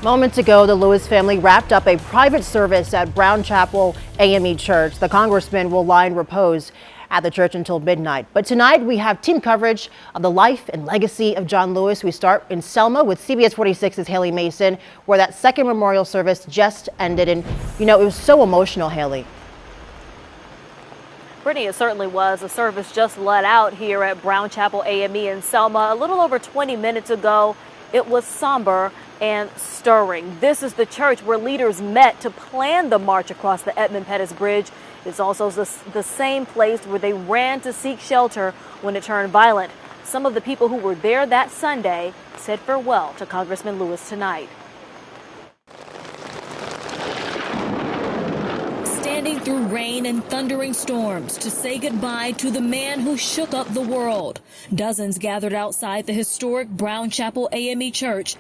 Moments ago, the Lewis family wrapped up a private service at Brown Chapel AME Church. The congressman will lie in repose at the church until midnight. But tonight we have team coverage of the life and legacy of John Lewis. We start in Selma with CBS 46's Haley Mason, where that second memorial service just ended. And, you know, it was so emotional, Haley. Brittany, it certainly was. The service just let out here at Brown Chapel AME in Selma a little over 20 minutes ago. It was somber and stirring. This is the church where leaders met to plan the march across the Edmund Pettus Bridge. It's also the same place where they ran to seek shelter when it turned violent. Some of the people who were there that Sunday said farewell to Congressman Lewis tonight. Standing through rain and thundering storms to say goodbye to the man who shook up the world. Dozens gathered outside the historic Brown Chapel AME Church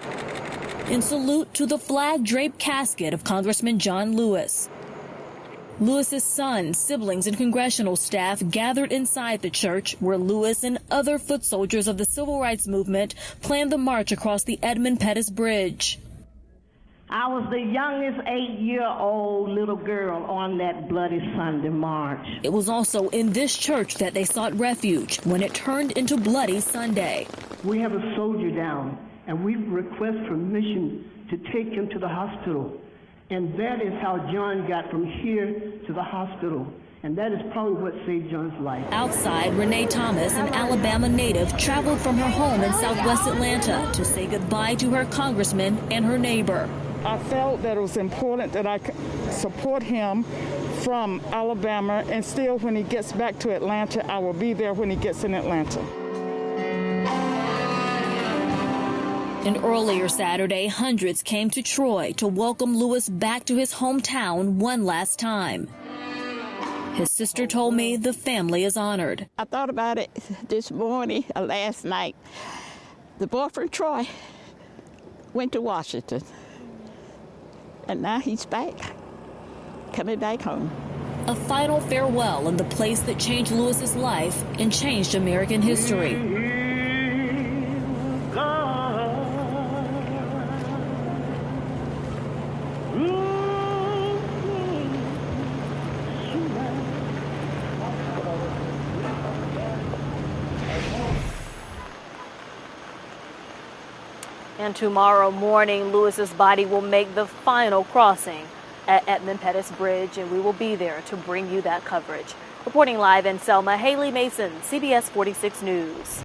in salute to the flag-draped casket of Congressman John Lewis. Lewis's sons, siblings, and congressional staff gathered inside the church where Lewis and other foot soldiers of the civil rights movement planned the march across the Edmund Pettus Bridge. I was the youngest 8-year-old little girl on that bloody Sunday march. It was also in this church that they sought refuge when it turned into Bloody Sunday. We have a soldier down, and we request permission to take him to the hospital. And that is how John got from here to the hospital. And that is probably what saved John's life. Outside, Renee Thomas, an Alabama native, traveled from her home in southwest Atlanta to say goodbye to her congressman and her neighbor. I felt that it was important that I support him from Alabama, and still when he gets back to Atlanta, I will be there when he gets in Atlanta. And earlier Saturday, hundreds came to Troy to welcome Lewis back to his hometown one last time. His sister told me the family is honored. I thought about it this morning, last night. The boy from Troy went to Washington, and now he's back, coming back home. A final farewell in the place that changed Lewis's life and changed American history. And tomorrow morning, Lewis's body will make the final crossing at Edmund Pettus Bridge, and we will be there to bring you that coverage. Reporting live in Selma, Haley Mason, CBS 46 News.